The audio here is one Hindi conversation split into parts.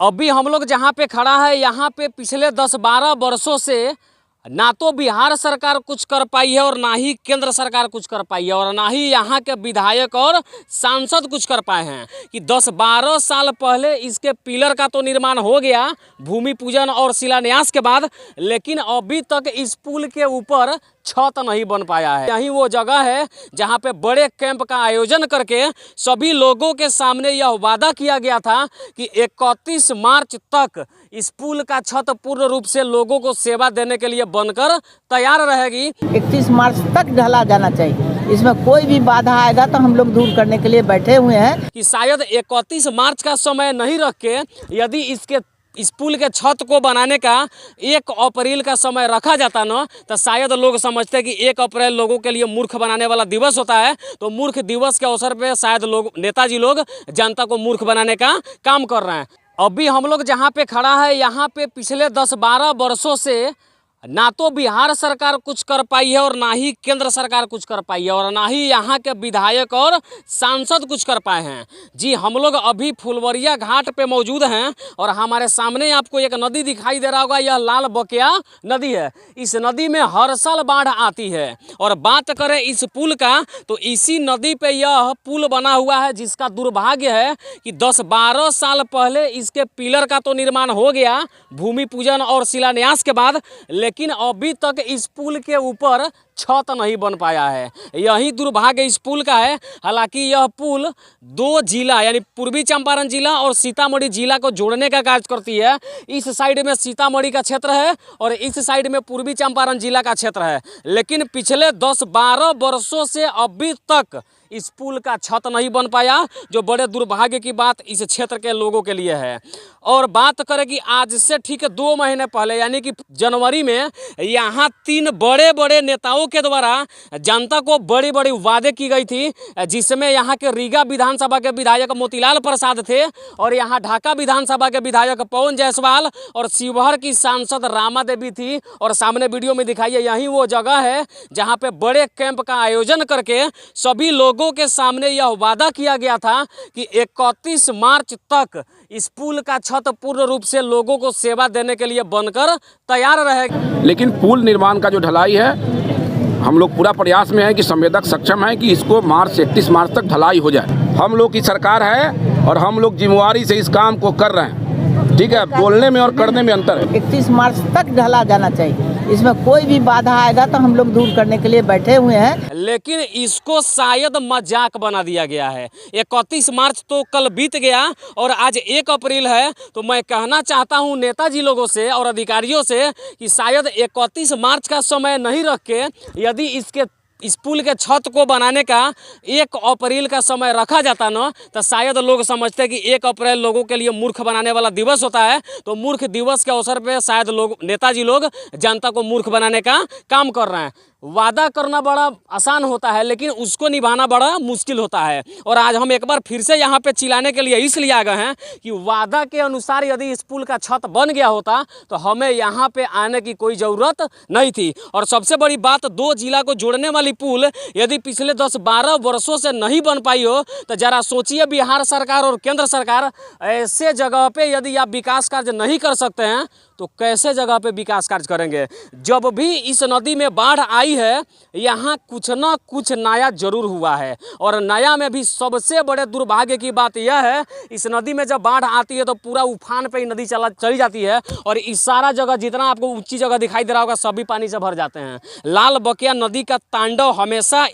अभी हम लोग जहाँ पे खड़ा है यहाँ पे पिछले 10-12 वर्षों से ना तो बिहार सरकार कुछ कर पाई है और ना ही केंद्र सरकार कुछ कर पाई है और ना ही यहाँ के विधायक और सांसद कुछ कर पाए हैं कि 10-12 साल पहले इसके पिलर का तो निर्माण हो गया भूमि पूजन और शिलान्यास के बाद, लेकिन अभी तक इस पुल के ऊपर छत नहीं बन पाया है। यही वो जगह है जहाँ पे बड़े कैंप का आयोजन करके सभी लोगों के सामने यह वादा किया गया था कि 31 मार्च तक इस पुल का छत पूर्ण रूप से लोगों को सेवा देने के लिए बनकर तैयार रहेगी। 31 मार्च तक ढला जाना चाहिए, इसमें कोई भी बाधा आएगा तो हम लोग दूर करने के लिए बैठे हुए हैं। कि शायद 31 मार्च का समय नहीं रख के यदि इस पुल के छत को बनाने का 1 अप्रैल का समय रखा जाता न, तो शायद लोग समझते कि 1 अप्रैल लोगों के लिए मूर्ख बनाने वाला दिवस होता है। तो मूर्ख दिवस के अवसर पे शायद नेताजी लोग जनता को मूर्ख बनाने का काम कर रहे हैं। अभी हम लोग जहाँ पे खड़ा है यहाँ पे पिछले 10-12 वर्षों से ना तो बिहार सरकार कुछ कर पाई है और ना ही केंद्र सरकार कुछ कर पाई है और ना ही यहाँ के विधायक और सांसद कुछ कर पाए हैं। जी, हम लोग अभी फुलवरिया घाट पे मौजूद हैं और हमारे सामने आपको एक नदी दिखाई दे रहा होगा, यह लाल बकिया नदी है। इस नदी में हर साल बाढ़ आती है और बात करें इस पुल का तो इसी नदी पे यह पुल बना हुआ है, जिसका दुर्भाग्य है कि 10-12 साल पहले इसके पिलर का तो निर्माण हो गया भूमि पूजन और शिलान्यास के बाद, लेकिन अभी तक इस पुल के ऊपर छत नहीं बन पाया है। यही दुर्भाग्य इस पुल का है। हालांकि यह पुल 2 जिला यानी पूर्वी चंपारण जिला और सीतामढ़ी जिला को जोड़ने का कार्य करती है। इस साइड में सीतामढ़ी का क्षेत्र है और इस साइड में पूर्वी चंपारण जिला का क्षेत्र है, लेकिन पिछले 10-12 वर्षों से अभी तक इस पुल का छत नहीं बन पाया, जो बड़े दुर्भाग्य की बात इस क्षेत्र के लोगों के लिए है। और बात करें कि आज से ठीक 2 महीने पहले यानी कि जनवरी में यहाँ 3 बड़े बड़े नेताओं के द्वारा जनता को बड़ी बड़ी वादे की गई थी, जिसमें यहाँ के रीगा विधानसभा के विधायक मोतीलाल प्रसाद थे और यहाँ ढाका विधानसभा के विधायक पवन जायसवाल और शिवहर की सांसद रामा देवी थी। और सामने वीडियो में दिखाइए, यही वो जगह है जहाँ पे बड़े कैंप का आयोजन करके सभी लोगों के सामने यह वादा किया गया था कि 31 मार्च तक इस पुल का छत पूर्ण रूप से लोगों को सेवा देने के लिए बनकर तैयार रहेगा। लेकिन पुल निर्माण का जो ढलाई है, हम लोग पूरा प्रयास में है कि संवेदक सक्षम है कि इसको 31 मार्च तक ढलाई हो जाए। हम लोग की सरकार है और हम लोग जिम्मेवारी से इस काम को कर रहे हैं। ठीक है, बोलने में और करने में अंतर है। 31 मार्च तक ढला जाना चाहिए, इसमें कोई भी बाधा आएगा तो हम लोग दूर करने के लिए बैठे हुए हैं। लेकिन इसको शायद मजाक बना दिया गया है। 31 मार्च तो कल बीत गया और आज 1 अप्रैल है। तो मैं कहना चाहता हूं नेताजी लोगों से और अधिकारियों से कि शायद 31 मार्च का समय नहीं रख के यदि इस पुल के छत को बनाने का 1 अप्रैल का समय रखा जाता न, तो शायद लोग समझते कि 1 अप्रैल लोगों के लिए मूर्ख बनाने वाला दिवस होता है। तो मूर्ख दिवस के अवसर पे शायद नेताजी लोग जनता को मूर्ख बनाने का काम कर रहे हैं। वादा करना बड़ा आसान होता है, लेकिन उसको निभाना बड़ा मुश्किल होता है। और आज हम एक बार फिर से यहाँ पे चिल्लाने के लिए इसलिए आ गए हैं कि वादा के अनुसार यदि इस पुल का छत बन गया होता तो हमें यहाँ पे आने की कोई ज़रूरत नहीं थी। और सबसे बड़ी बात, 2 जिला को जोड़ने वाली पुल यदि पिछले 10-12 वर्षों से नहीं बन पाई हो तो ज़रा सोचिए, बिहार सरकार और केंद्र सरकार ऐसे जगह पे यदि आप विकास कार्य नहीं कर सकते हैं तो कैसे जगह पे विकास कार्य करेंगे। जब भी इस नदी में बाढ़ आई है यहाँ कुछ ना कुछ नया जरूर हुआ है, और नया में भी सबसे बड़े दुर्भाग्य की बात यह है, इस नदी में जब बाढ़ आती है तो पूरा उफान पे ही नदी चली जाती है और इस सारा जगह जितना आपको ऊंची जगह दिखाई दे रहा होगा सभी पानी से भर जाते हैं। लाल बकिया नदी का तांडव हमेशा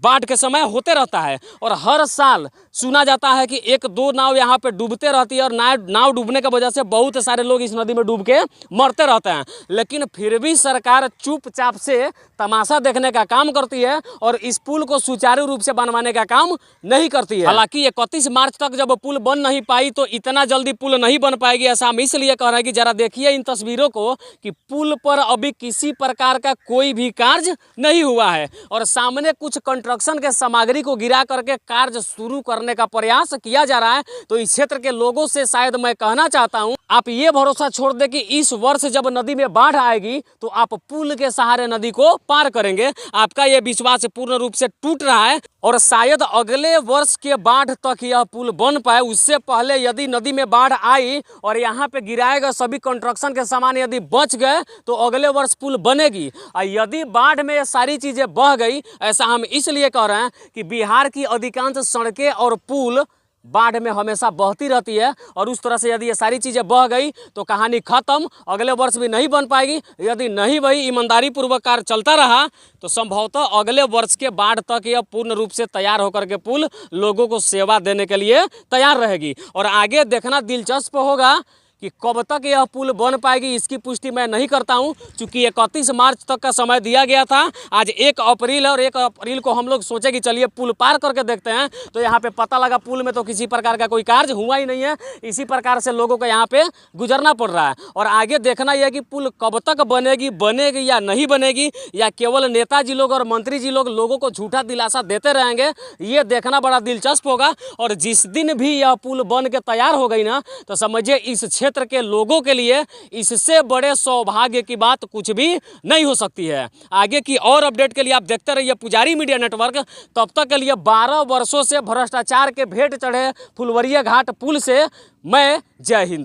बाढ़ के समय होते रहता है और हर साल सुना जाता है कि 1-2 नाव यहाँ पे डूबते रहती है और नाव डूबने की वजह से बहुत सारे लोग इस नदी में डूब के मरते रहते हैं। लेकिन फिर भी सरकार चुपचाप से तमाशा देखने का काम करती है और इस पुल को सुचारू रूप से बनवाने का काम नहीं करती है। हालांकि 31 मार्च तक जब पुल बन नहीं पाई तो इतना जल्दी पुल नहीं बन पाएगी, ऐसा हम इसलिए कह रहे हैं कि जरा देखिए इन तस्वीरों को कि पुल पर अभी किसी प्रकार का कोई भी कार्य नहीं हुआ है और सामने कुछ कंस्ट्रक्शन के सामग्री को गिरा करके कार्य शुरू करने का प्रयास किया जा रहा है। तो इस क्षेत्र के लोगों से शायद मैं कहना चाहता हूं, आप ये भरोसा छोड़ दे कि इस वर्ष जब नदी में बाढ़ आएगी तो आप पुल के सहारे नदी को पार करेंगे। आपका ये विश्वास पूर्ण रूप से टूट रहा है और शायद अगले वर्ष के बाढ़ तक यह पुल बन पाए। उससे पहले यदि नदी में बाढ़ आई और यहाँ पे गिराए गए सभी कंस्ट्रक्शन के सामान यदि बच गए तो अगले वर्ष पुल बनेगी। और यदि बाढ़ में ये सारी चीज़ें बह गई, ऐसा हम इसलिए कह रहे हैं कि बिहार की अधिकांश सड़कें और पुल बाढ़ में हमेशा बहती रहती है, और उस तरह से यदि ये सारी चीज़ें बह गई तो कहानी ख़त्म, अगले वर्ष भी नहीं बन पाएगी। यदि नहीं वही ईमानदारी पूर्वक कार्य चलता रहा तो संभवतः अगले वर्ष के बाढ़ तक यह पूर्ण रूप से तैयार होकर के पुल लोगों को सेवा देने के लिए तैयार रहेगी। और आगे देखना दिलचस्प होगा कि कब तक यह पुल बन पाएगी, इसकी पुष्टि मैं नहीं करता हूं, क्योंकि 31 मार्च तक का समय दिया गया था। आज 1 अप्रैल है और 1 अप्रैल को हम लोग सोचे कि चलिए पुल पार करके देखते हैं, तो यहाँ पे पता लगा पुल में तो किसी प्रकार का कोई कार्य हुआ ही नहीं है। इसी प्रकार से लोगों को यहाँ पे गुजरना पड़ रहा है। और आगे देखना यह कि पुल कब तक बनेगी या नहीं बनेगी, या केवल नेताजी लोग और मंत्री जी लोग लोगों को झूठा दिलासा देते रहेंगे, ये देखना बड़ा दिलचस्प होगा। और जिस दिन भी यह पुल बन के तैयार हो गई ना, तो समझिए इस क्षेत्र के लोगों के लिए इससे बड़े सौभाग्य की बात कुछ भी नहीं हो सकती है। आगे की और अपडेट के लिए आप देखते रहिए पुजारी मीडिया नेटवर्क। तब तक के लिए 12 वर्षों से भ्रष्टाचार के भेंट चढ़े फुलवरिया घाट पुल से मैं जय हिंद।